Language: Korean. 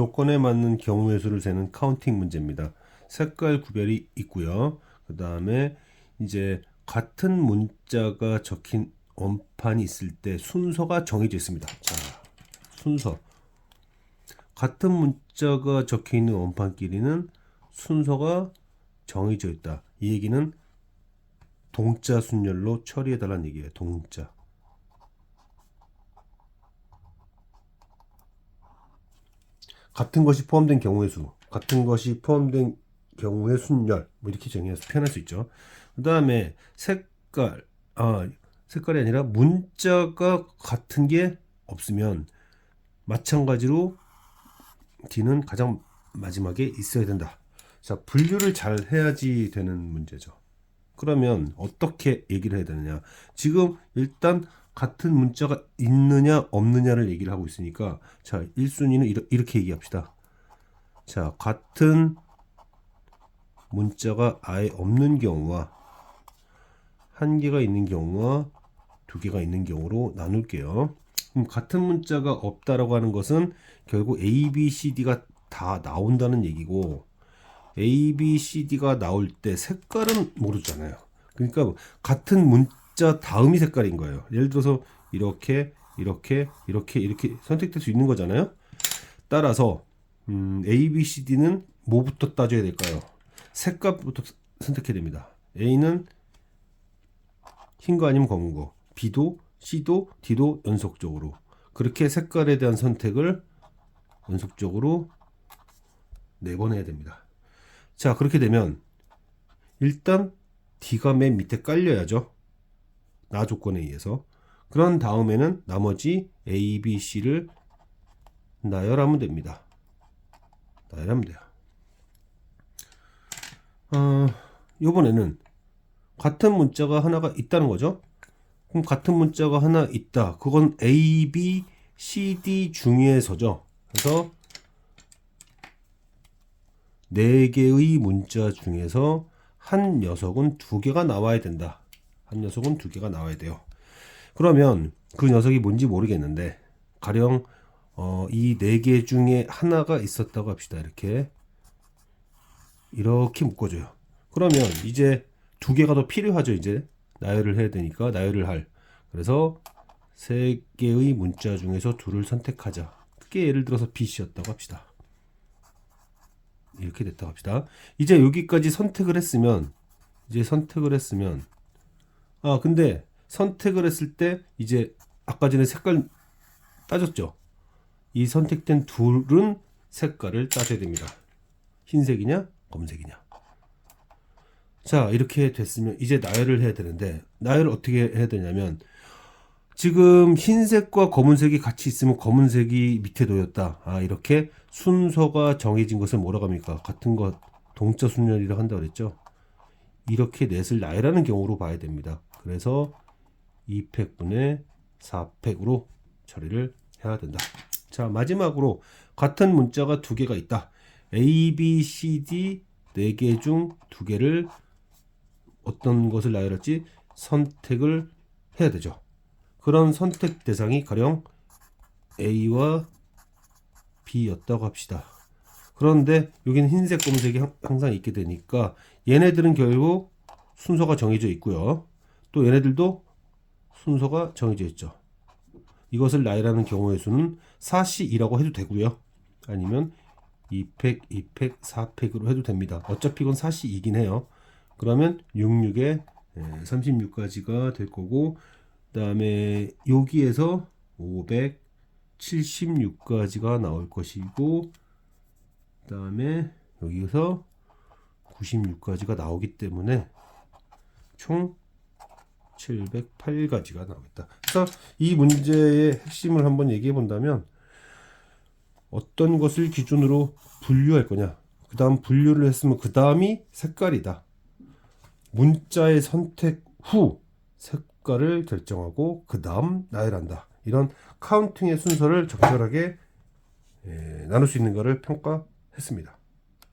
조건에 맞는 경우의 수를 세는 카운팅 문제입니다. 색깔 구별이 있고요. 그 다음에 이제 같은 문자가 적힌 원판이 있을 때 순서가 정해져 있습니다. 자, 순서. 같은 문자가 적혀 있는 원판끼리는 순서가 정해져 있다. 이 얘기는 동자 순열로 처리해달라는 얘기예요. 동자. 같은 것이 포함된 경우의 수, 같은 것이 포함된 경우의 순열, 뭐 이렇게 정의해서 표현할 수 있죠. 그 다음에 색깔, 색깔이 아니라 문자가 같은 게 없으면 마찬가지로 D는 가장 마지막에 있어야 된다. 자, 분류를 잘 해야지 되는 문제죠. 그러면 어떻게 얘기를 해야 되느냐? 지금 일단 같은 문자가 있느냐 없느냐를 얘기를 하고 있으니까, 자, 1순위는 이렇게 얘기합시다. 자, 같은 문자가 아예 없는 경우와 한 개가 있는 경우와 두 개가 있는 경우로 나눌게요. 그럼 같은 문자가 없다라고 하는 것은 결국 A, B, C, D가 다 나온다는 얘기고, A, B, C, D가 나올 때 색깔은 모르잖아요. 그러니까 같은 문자 다음이 색깔인 거예요. 예를 들어서 이렇게 선택될 수 있는 거잖아요. 따라서 A, B, C, D는 뭐부터 따져야 될까요? 색깔부터 선택해야 됩니다. A는 흰 거 아니면 검은 거, B도 C도 D도 연속적으로, 그렇게 색깔에 대한 선택을 연속적으로 4번 해야 됩니다. 자, 그렇게 되면 일단 D가 맨 밑에 깔려야죠. 나 조건에 의해서. 그런 다음에는 나머지 A, B, C를 나열하면 됩니다. 나열하면 돼요. 이번에는 같은 문자가 하나가 있다는 거죠. 그럼 같은 문자가 하나 있다. 그건 A, B, C, D 중에서죠. 그래서 4개의 문자 중에서 한 녀석은 2개가 나와야 된다. 한 녀석은 2개가 나와야 돼요. 그러면 그 녀석이 뭔지 모르겠는데 가령 이 4개 중에 하나가 있었다고 합시다. 이렇게 묶어줘요. 그러면 이제 2개가 더 필요하죠. 이제 나열을 해야 되니까 나열을 할. 그래서 3개의 문자 중에서 2를 선택하자. 그게 예를 들어서 BC였다고 합시다. 이렇게 됐다고 합시다. 이제 여기까지 선택을 했으면 근데 선택을 했을 때 이제 아까 전에 색깔 따졌죠. 이 선택된 둘은 색깔을 따져야 됩니다. 흰색이냐 검은색이냐. 자, 이렇게 됐으면 이제 나열을 해야 되는데, 나열을 어떻게 해야 되냐면, 지금 흰색과 검은색이 같이 있으면 검은색이 밑에 놓였다. 이렇게 순서가 정해진 것을 뭐라고 합니까? 같은 것 동자 순열이라고 한다고 그랬죠. 이렇게 넷을 나열하는 경우로 봐야 됩니다. 그래서 2팩분의 4팩으로 처리를 해야 된다. 자, 마지막으로 같은 문자가 2개가 있다. A, B, C, D 4개 중 2개를 어떤 것을 나열할지 선택을 해야 되죠. 그런 선택 대상이 가령 A와 B였다고 합시다. 그런데 여기는 흰색, 검은색이 항상 있게 되니까 얘네들은 결국 순서가 정해져 있고요. 또 얘네들도 순서가 정해져 있죠. 이것을 나열하는 경우의 수는 4C2라고 해도 되고요. 아니면 2팩, 2팩, 4팩으로 해도 됩니다. 어차피 이건 4C2이긴 해요. 그러면 66에 36까지가 될 거고, 그 다음에 여기에서 576까지가 나올 것이고, 그 다음에 여기서 96까지가 나오기 때문에 총 708가지가 나오겠다. 그래서 이 문제의 핵심을 한번 얘기해 본다면, 어떤 것을 기준으로 분류할 거냐, 그 다음 분류를 했으면 그 다음이 색깔이다. 문자의 선택 후 색깔을 결정하고 그 다음 나열한다. 이런 카운팅의 순서를 적절하게 나눌 수 있는 것을 평가했습니다.